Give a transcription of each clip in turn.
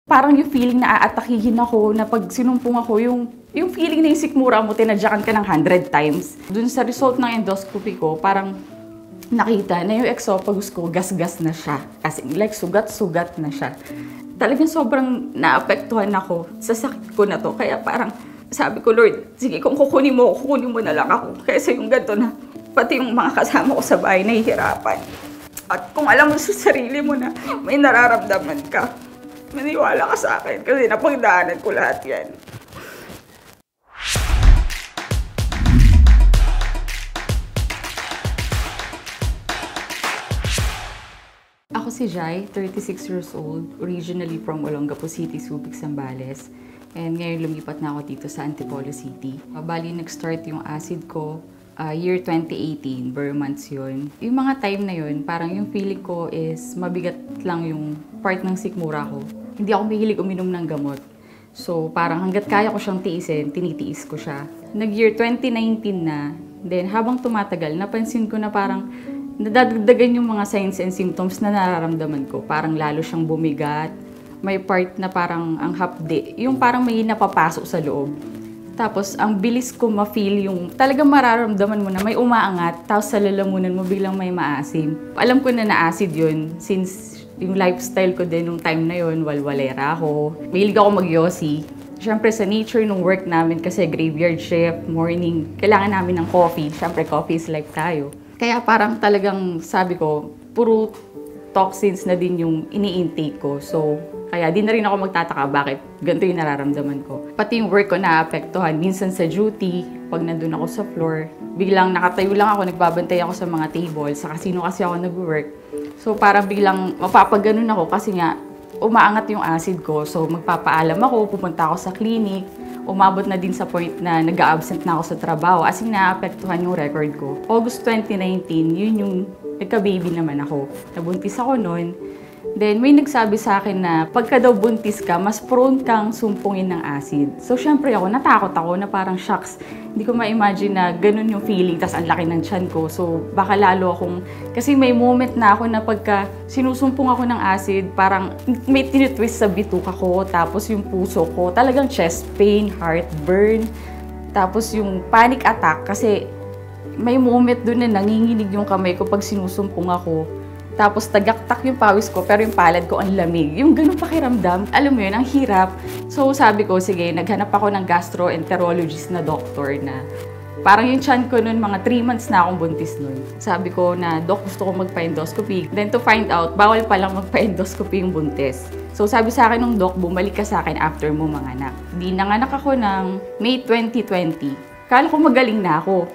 Parang yung feeling na aatakihin ako, na pag sinumpong ako, yung feeling na yung sikmura mo, tinadyakan ka ng 100 times. Dun sa result ng endoscopy ko, parang nakita na yung esophagus ko, gas-gas na siya. Kasi like sugat-sugat na siya. Talagang sobrang naapektuhan ako sa sakit ko na to. Kaya parang sabi ko, Lord, sige kung kukunin mo na lang ako. Kasi yung ganito na, pati yung mga kasama ko sa bahay, nahihirapan. At kung alam mo sa sarili mo na may nararamdaman ka, maniwala ka sa akin kasi napagdaanan ko lahat yan. Ako si Jai, 36 years old, originally from Olongapo City, Subic, Zambales. And ngayon lumipat na ako dito sa Antipolo City. Bali, nag-start yung acid ko year 2018, bare months yun. Yung mga time na yun, parang yung feeling ko is mabigat lang yung part ng sikmura ko. Hindi ako mahilig uminom ng gamot. So parang hanggat kaya ko siyang tiisin, tinitiis ko siya. Nag-year 2019 na, then habang tumatagal, napansin ko na parang nadadagdagan yung mga signs and symptoms na nararamdaman ko. Parang lalo siyang bumigat. May part na parang ang hapde, yung parang may napapasok sa loob. Tapos, ang bilis ko ma-feel yung talagang mararamdaman mo na may umaangat, tapos sa lalamunan mo biglang may maasim. Alam ko na na-acid yun since yung lifestyle ko din nung time na yun, walwalera ako. Mahilig ako mag-yosi. Siyempre sa nature ng work namin kasi graveyard shift, morning, kailangan namin ng coffee. Siyempre coffee is life tayo. Kaya parang talagang sabi ko, puro toxins na din yung ini-intake ko. So, kaya di na rin ako magtataka bakit ganito yung nararamdaman ko. Pati yung work ko naapektuhan. Minsan sa duty, pag nandun ako sa floor, biglang nakatayo lang ako, nagbabantay ako sa mga table. Sa casino kasi ako nag-work. So parang biglang mapapaganon ako kasi nga umaangat yung acid ko. So magpapaalam ako, pupunta ako sa clinic. Umabot na din sa point na nag-a-absent na ako sa trabaho as in naapektuhan yung record ko. August 2019, yun yung nagka-baby naman ako. Nabuntis ako noon. Then may nagsabi sa akin na pagka daw buntis ka, mas prone kang sumpungin ng acid. So syempre ako, natakot ako na parang shocks. Hindi ko ma-imagine na ganun yung feeling, tas ang laki ng tiyan ko. So baka lalo akong, kasi may moment na ako na pagka sinusumpong ako ng acid, parang may tinitwist sa bituka ko, tapos yung puso ko, talagang chest pain, heartburn, tapos yung panic attack kasi may moment doon na nanginginig yung kamay ko pag sinusumpong ako. Tapos tagaktak yung pawis ko, pero yung palad ko ang lamig. Yung ganun pakiramdam, alam mo yun, ang hirap. So sabi ko, sige, naghanap ako ng gastroenterologist na doktor na parang yung tiyan ko nun, mga 3 months na akong buntis nun. Sabi ko na, Dok, gusto ko magpa-endoscopy. Then to find out, bawal palang magpa-endoscopy yung buntis. So sabi sa akin ng Dok, bumalik ka sa akin after mo manganak. Di nanganak ako ng May 2020. Kala ko magaling na ako.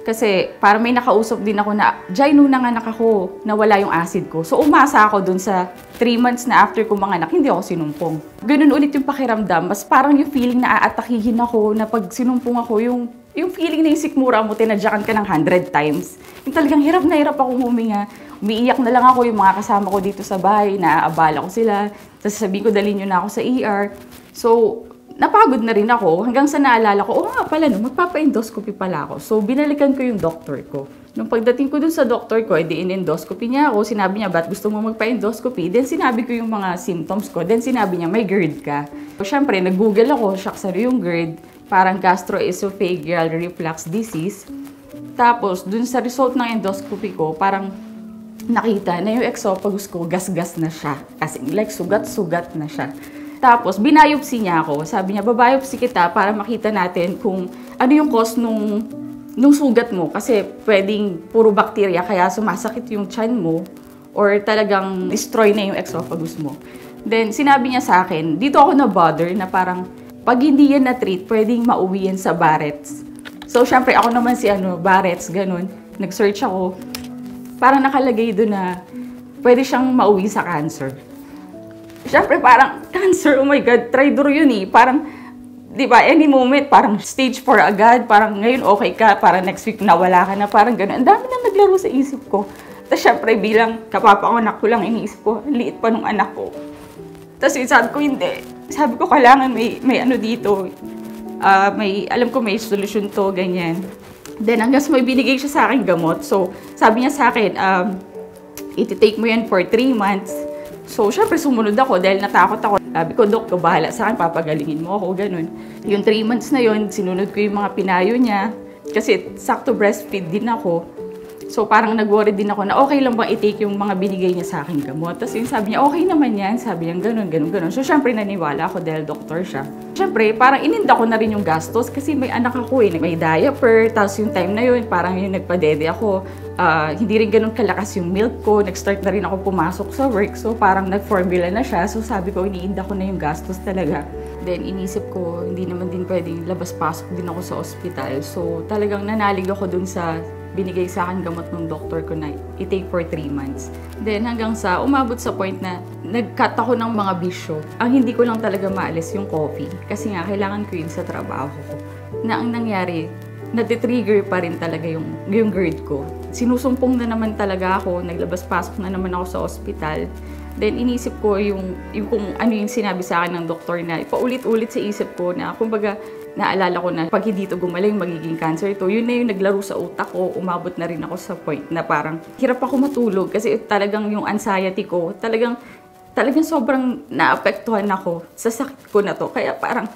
Kasi para may nakausap din ako na, Jai, nung nanganak ako, nawala yung acid ko. So umasa ako dun sa 3 months na after ko manganak, hindi ako sinumpong. Ganun ulit yung pakiramdam. Mas parang yung feeling na aatakihin ako, na pag sinumpong ako, yung feeling na yung sikmura mo, tinadyakan ka ng 100 times. Yung talagang hirap na hirap akong huminga. Umiiyak na lang ako, yung mga kasama ko dito sa bahay, naaabala ko sila. Tapos sabihin ko, dalhin nyo na ako sa ER. So, napagod na rin ako hanggang sa naalala ko, nga pala, no, magpapa-endoscopy pala ako. So, binalikan ko yung doctor ko. Nung pagdating ko dun sa doctor ko, edi in-endoscopy niya ako. Sinabi niya, ba't gusto mo magpa-endoscopy? Then sinabi ko yung mga symptoms ko. Then sinabi niya, may GERD ka. So, syempre, nag-google ako, shucks, ano yung GERD? Parang gastroesophageal reflux disease. Tapos, dun sa result ng endoscopy ko, parang nakita na yung esophagus ko, gas-gas na siya. Kasi like sugat-sugat na siya. Tapos, binayopsi niya ako. Sabi niya, babayopsi kita para makita natin kung ano yung cause nung sugat mo. Kasi pwedeng puro bacteria, kaya sumasakit yung tiyan mo or talagang destroy na yung esophagus mo. Then, sinabi niya sa akin, dito ako na-bother na parang pag hindi yan na-treat, pwedeng mauwi yan sa Barrett's. So, syempre, ako naman si Barrett's, ganun. Nag-search ako. Parang nakalagay doon na pwede siyang mauwi sa cancer. Siyempre, parang cancer, oh my God, tridor yun eh. Parang, di ba, any moment, parang stage 4 agad, parang ngayon okay ka, parang next week nawala ka na, parang gano'n. Ang dami na naglaro sa isip ko. Tapos syempre, bilang kapapanganak ko lang, iniisip ko, liit pa nung anak ko. Tapos sabi ko, hindi. Sabi ko, kailangan may ano dito. Alam ko may solusyon to, ganyan. Then, hanggang may binigay siya sa akin gamot. So, sabi niya sa akin, iti-take mo yan for 3 months. So, syempre sumunod ako dahil natakot ako. Sabi ko, Dok, bahala sa akin, papagalingin mo ako, ganun. Yung 3 months na yun, sinunod ko yung mga pinayo niya. Kasi sakto breastfeed din ako. So, parang nag-worry din ako na okay lang bang i-take yung mga binigay niya sa akin gamot. Tapos yung sabi niya, okay naman yan. Sabi niya, ganun, ganun, ganun. So, syempre naniwala ako dahil doktor siya. Syempre, parang ininda ko na rin yung gastos kasi may anak ako eh. May diaper, tapos yung time na yun, parang yung nagpadede ako. Hindi rin ganun kalakas yung milk ko. Nag-start na rin ako pumasok sa work. So, parang nag-formula na siya. So, sabi ko, iniinda ko na yung gastos talaga. Then, inisip ko, hindi naman din pwedeng labas-pasok din ako sa ospital. So, talagang nanalig ako dun sa binigay sa akin gamot ng doktor ko na i-take for 3 months. Then hanggang sa umabot sa point na nag-cut ako ng mga bisyo. Ang hindi ko lang talaga maalis yung coffee. Kasi nga, kailangan ko yun sa trabaho ko. Na ang nangyari, natitrigger pa rin talaga yung GERD ko. Sinusumpong na naman talaga ako, naglabas-pasok na naman ako sa ospital. Then inisip ko yung kung ano yung sinabi sa akin ng doktor na paulit-ulit sa isip ko na kumbaga naalala ko na pag hindi ito gumaling, magiging cancer ito. Yun na yung naglaro sa utak ko. Umabot na rin ako sa point na parang hirap ako matulog kasi talagang yung anxiety ko, talagang sobrang naapektuhan ako sa sakit ko na to. Kaya parang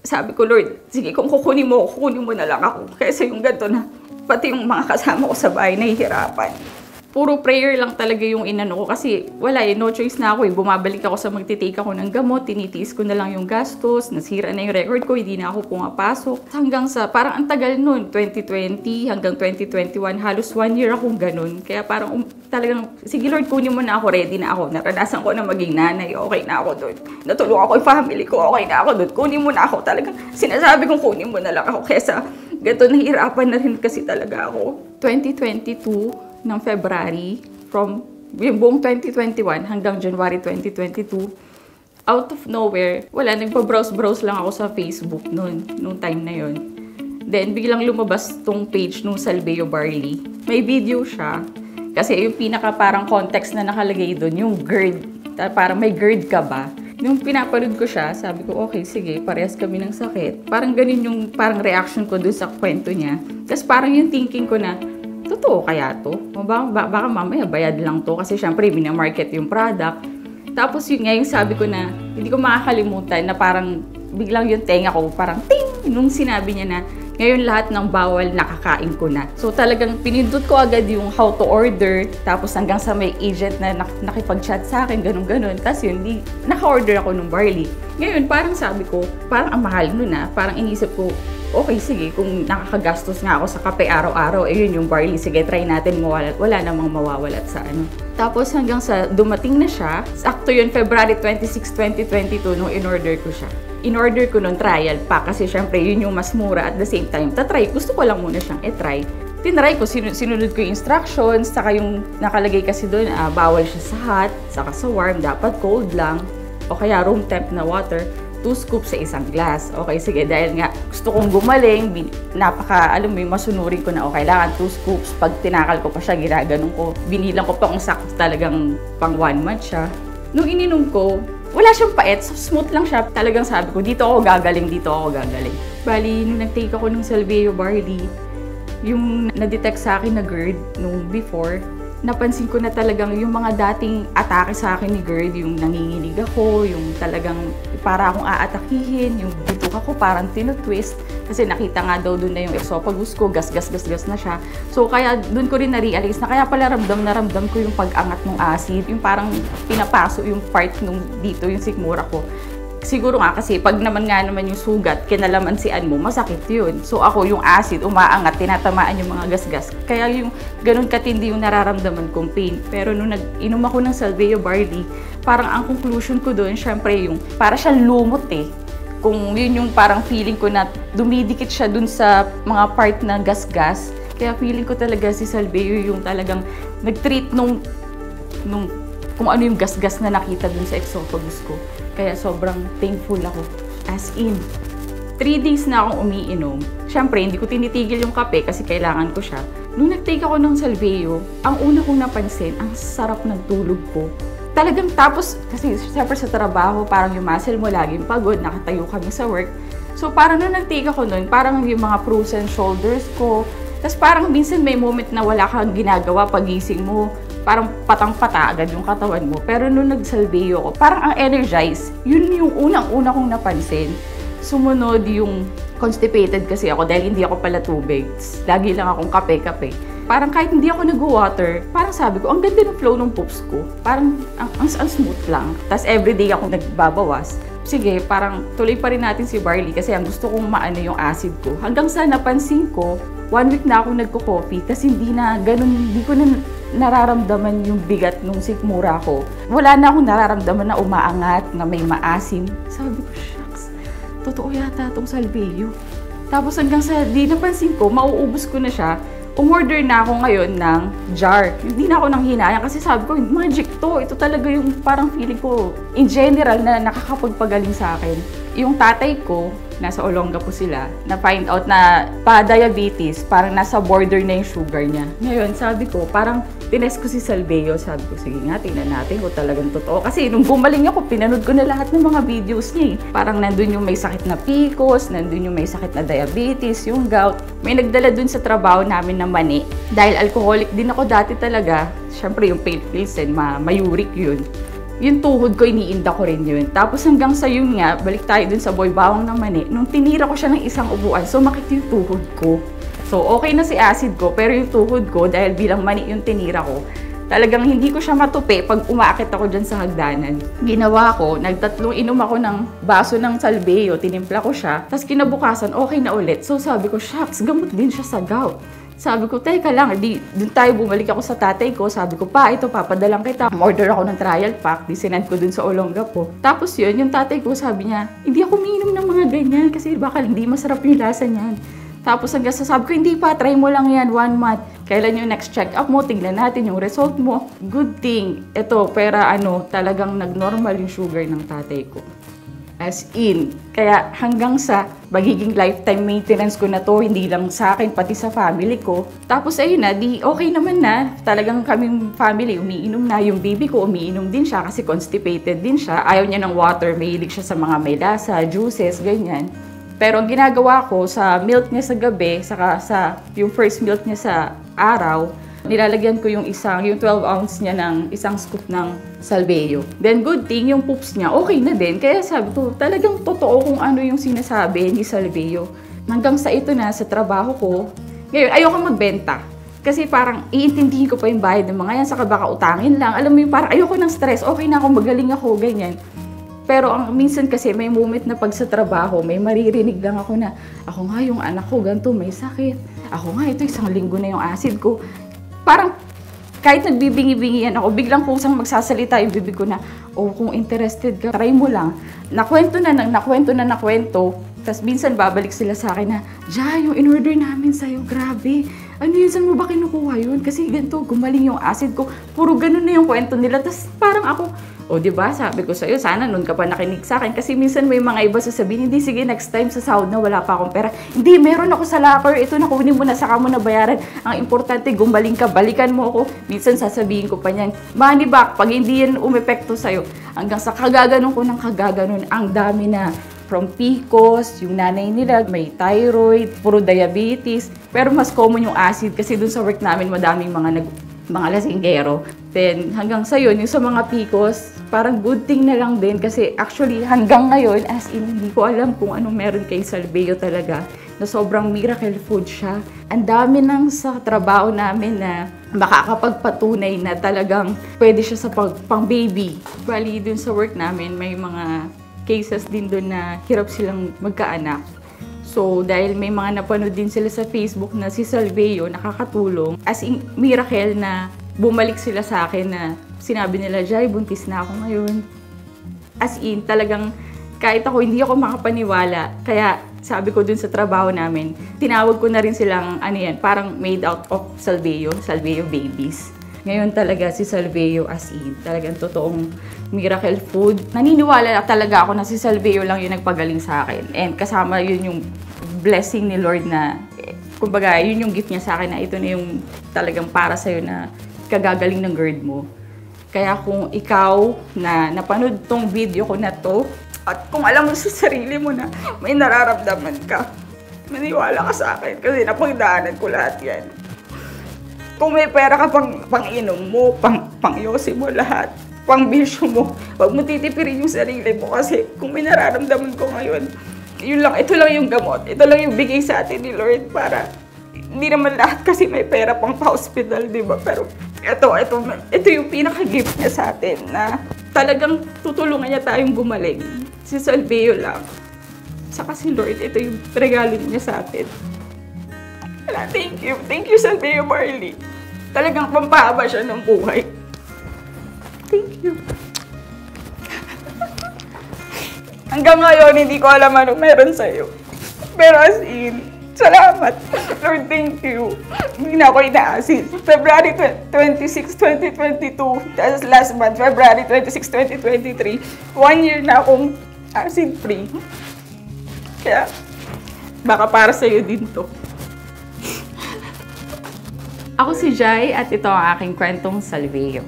sabi ko, Lord, sige kung kukunin mo na lang ako. Kaysa yung ganito na pati yung mga kasama ko sa bahay nahihirapan. Puro prayer lang talaga yung inano ko kasi wala eh, no choice na ako eh. Bumabalik ako sa magtitake ako ng gamot, tinitiis ko na lang yung gastos, nasira na yung record ko, hindi na ako pumapasok. Hanggang sa, parang ang tagal nun, 2020 hanggang 2021, halos 1 year akong ganun. Kaya parang talagang, sige Lord, kunin mo na ako, ready na ako. Naranasan ko na maging nanay, okay na ako doon. Natulungan ko yung family ko, okay na ako doon. Kunin mo na ako, talagang sinasabi kong kunin mo na lang ako. Kesa ganito, nahihirapan na rin kasi talaga ako. 2022, ng February, from yung buong 2021 hanggang January 2022, out of nowhere, wala, nagpa-browse lang ako sa Facebook nung time na yon. Then, biglang lumabas tong page nung Salveo Barley. May video siya, kasi yung pinaka parang context na nakalagay doon, yung GERD, parang may GERD ka ba? Nung pinapanood ko siya, sabi ko, okay, sige, parehas kami ng sakit. Parang ganun yung parang reaction ko doon sa kwento niya. Tapos parang yung thinking ko na, totoo kaya to? Baka mamaya bayad lang to kasi syempre binamarket yung product. Tapos yun nga yung sabi ko na hindi ko makakalimutan na parang biglang yung tenga ko parang ting! Nung sinabi niya na ngayon lahat ng bawal nakakain ko na. So talagang pinindot ko agad yung how to order tapos hanggang sa may agent na nakipag-chat sa akin, ganun-ganun. Tapos yun, naka-order ako ng barley. Ngayon parang sabi ko, parang ang mahal nun na. Parang inisip ko, okay, sige, kung nakakagastos nga ako sa kape araw-araw, yun yung barley, sige, try natin, wala namang mawawalat sa ano. Tapos hanggang sa dumating na siya, sakto yun, February 26, 2022, nung in-order ko siya. In-order ko nung trial pa kasi syempre yun yung mas mura at the same time, gusto ko lang muna siyang i-try. Tinry ko, sinunod ko yung instructions, saka yung nakalagay kasi doon, bawal siya sa hot, saka sa warm, dapat cold lang, o kaya room temp na water. 2 scoops sa isang glass. Okay, sige, dahil nga gusto kong gumaling, alam mo yung masunurin ko na kailangan 2 scoops. Pag tinakal ko pa siya, ginaganon ko. Binilang ko pa kung sakto talagang pang 1 month siya. Nung ininom ko, wala siyang pait, smooth lang siya. Talagang sabi ko, dito ako gagaling. Bali, nung nag-take ako ng Salveo Barley, yung na-detect sa akin na GERD nung before, napansin ko na talagang yung mga dating atake sa akin ni GERD, yung nanginginig ako, yung talagang para akong aatakihin, yung butok ako parang tinutwist. Kasi nakita nga daw doon na yung esophagus ko, gas na siya. So kaya doon ko rin na-realize na kaya pala ramdam ko yung pag-angat ng acid, yung parang pinapaso yung part nung dito, yung sikmura ko. Siguro nga kasi pag naman yung sugat, kinalamansian mo, masakit yun. So ako yung acid, umaangat, tinatamaan yung mga gasgas. Kaya yung ganun katindi yung nararamdaman kong pain. Pero nung nag-inom ako ng Salveo Barley, parang ang conclusion ko doon, syempre yung para siyang lumot eh. Kung yun yung parang feeling ko na dumidikit siya dun sa mga part na gasgas. Kaya feeling ko talaga si Salveo yung talagang nag-treat nung kung ano yung gasgas na nakita dun sa esophagus ko. Kaya sobrang thankful ako. As in, 3 days na akong umiinom. Siyempre, hindi ko tinitigil yung kape kasi kailangan ko siya. Nung nag-take ako ng Salveo, ang una kong napansin, ang sarap ng tulog ko. Talagang tapos, kasi siyempre sa trabaho, parang yung muscle mo laging pagod, nakatayo kami sa work. So parang nung nag-take ako nun, parang yung mga frozen shoulders ko, tapos parang minsan may moment na wala kang ginagawa pagising mo, parang patang-pata agad yung katawan mo. Pero nung nag-Salveyo ko, parang ang energize, yun yung unang-una kong napansin. Sumunod yung constipated kasi ako dahil hindi ako pala tubig. Lagi lang akong kape-kape. Parang kahit hindi ako nag-water, parang sabi ko, ang ganda ng flow ng poops ko. Parang ang smooth lang. Tapos everyday ako nagbabawas. Sige, parang tuloy pa rin natin si Barley kasi ang gusto kong maano yung acid ko. Hanggang sa napansin ko, 1 week na ako nagko-coffee kasi hindi ko na nararamdaman yung bigat nung sikmura ko. Wala na akong nararamdaman na umaangat, na may maasim. Sabi ko, shucks, totoo yata itong Salveyo. Tapos hanggang sa di napansin ko, mauubos ko na siya. Umorder na ako ngayon ng jar. Hindi na ako nang hinayang kasi sabi ko, magic to. Ito talaga yung parang feeling ko, in general, na nakakapagpagaling sa akin. Yung tatay ko, nasa Olongapo sila, na-find out na pa-diabetes, parang nasa border na yung sugar niya. Ngayon, sabi ko, parang tinest ko si Salveyo. Sabi ko, sige nga, tingnan natin kung talagang totoo. Kasi nung gumaling ako, pinanood ko na lahat ng mga videos niya. Parang nandun yung may sakit na PCOS, nandun yung may sakit na diabetes, yung gout. May nagdala dun sa trabaho namin na mani. Dahil alcoholic din ako dati talaga, syempre yung pale pilsen, mayuric yun. Yung tuhod ko, iniinda ko rin yun. Tapos hanggang sa yun nga, balik tayo dun sa boy bawang ng mani. Nung tinira ko siya ng isang upuan, sumakit yung tuhod ko. So, okay na si acid ko, pero yung tuhod ko, dahil bilang mani yung tinira ko, talagang hindi ko siya matupi pag umaakit ako dyan sa hagdanan. Ginawa ko, nagtatlong inom ako ng baso ng Salveyo, tinimpla ko siya, tapos kinabukasan, okay na ulit. So, sabi ko, shucks, gamot din siya sa gout. Sabi ko, teka lang, dun tayo bumalik ako sa tatay ko. Sabi ko, pa, ito, papadalang kita. Order ako ng trial pack, sinend ko dun sa Olongapo. Tapos yun, yung tatay ko, sabi niya, hindi ako umiinom ng mga ganyan kasi baka hindi masarap yung lasa niyan. Tapos hanggang sabi ko, hindi pa, try mo lang yan, 1 month. Kailan yung next check-up mo, tingnan natin yung result mo. Good thing, ito, pera talagang nag-normal yung sugar ng tatay ko. As in, kaya hanggang sa magiging lifetime maintenance ko na to, hindi lang sa akin, pati sa family ko. Tapos ayun na, di okay naman na. Talagang kaming family, umiinom na. Yung baby ko, umiinom din siya kasi constipated din siya. Ayaw niya ng water, mahilig siya sa mga may lasa, juices, ganyan. Pero ang ginagawa ko sa milk niya sa gabi, saka sa yung first milk niya sa araw, nilalagyan ko yung 12 ounce niya ng isang scoop ng Salveyo. Then good thing, yung poops niya okay na din. Kaya sabi ko, talagang totoo kung ano yung sinasabi ni Salveyo. Hanggang sa ito na, sa trabaho ko, ngayon ayoko magbenta. Kasi parang iintindihin ko pa yung bayad ng mga yan, saka baka utangin lang. Alam mo yung parang ayoko ng stress, okay na ako, magaling ako, ganyan. Pero minsan kasi may moment na pag sa trabaho, may maririnig lang ako na, ako nga yung anak ko, ganito, may sakit. Ako nga, ito 1 linggo na yung acid ko. Parang kahit nagbibingi-bingian ako, biglang kusang magsasalita yung bibig ko na, oh, kung interested ka, try mo lang. Nakwento. Tapos minsan babalik sila sa akin na, Jai, yung in-order namin sa'yo, grabe. Ano yun, saan mo ba kinukuha yun? Kasi ganito, gumaling yung acid ko. Puro ganun na yung kwento nila. Tapos parang ako, o, diba, sabi ko sa'yo, sana nun ka pa nakinig sa akin. Kasi minsan may mga iba sasabihin, hindi, sige, next time sa sahod na wala pa akong pera. Hindi, meron ako sa locker. Ito, nakunin mo na, saka mo na bayaran. Ang importante, gumaling ka, balikan mo ako. Minsan sasabihin ko pa niyan, money back, pag hindi yan umepekto sa'yo. Hanggang sa kagaganon ko ng kagaganon, ang dami na. From PCOS, yung nanay nila, may thyroid, puro diabetes. Pero mas common yung acid kasi dun sa work namin, madaming mga lasinggero. Then, hanggang sa yun, yung sa mga PCOS, parang good thing na lang din kasi actually hanggang ngayon, as in, hindi ko alam kung anong meron kay Salveyo talaga, na sobrang miracle food siya. Ang dami nang sa trabaho namin na makakapagpatunay na talagang pwede siya sa pang-baby. Bali, dun sa work namin, may mga cases din dun na hirap silang magkaanak. So, dahil may mga napanood din sila sa Facebook na si Salveyo nakakatulong, as in, miracle na bumalik sila sa akin na sinabi nila, Jai, buntis na ako ngayon. As in, talagang kahit ako hindi ako makapaniwala. Kaya sabi ko dun sa trabaho namin, tinawag ko na rin silang, parang made out of Salveyo babies. Ngayon talaga si Salveyo as in, talagang totoong miracle food. Naniniwala talaga ako na si Salveyo lang yung nagpagaling sa akin. And kasama yun yung blessing ni Lord na, kumbaga, yun yung gift niya sa akin na ito na yung talagang para sa'yo na kagagaling ng GERD mo. Kaya kung ikaw na napanood tong video ko na to, at kung alam mo sa sarili mo na may nararamdaman ka, maniwala ka sa akin kasi napagdaanan ko lahat yan. Kung may pera ka pang-inom mo, pang-yosi mo lahat, pang-bisyo mo, huwag mo titipirin yung sarili mo kasi kung may nararamdaman ko ngayon, yun lang, ito lang yung gamot, ito lang yung bigay sa atin ni Lord para hindi naman lahat kasi may pera pang pa-hospital, di ba? Pero ito yung pinaka-gift niya sa atin na talagang tutulungan niya tayong gumaling. Si Salveo lang. Saka si Lord, ito yung regalo niya sa atin. Thank you. Thank you, Salveo Marley. Talagang pampahaba siya ng buhay. Thank you. Hanggang ngayon, hindi ko alam ano meron sa'yo. Pero as in, salamat. Lord, thank you. Hindi na ako ina-acid. February 26, 2022. That's last month, February 26, 2023. 1 year na akong acid-free. Kaya, baka para sa'yo din to. Ako si Jai at ito ang aking kwentong Salveo.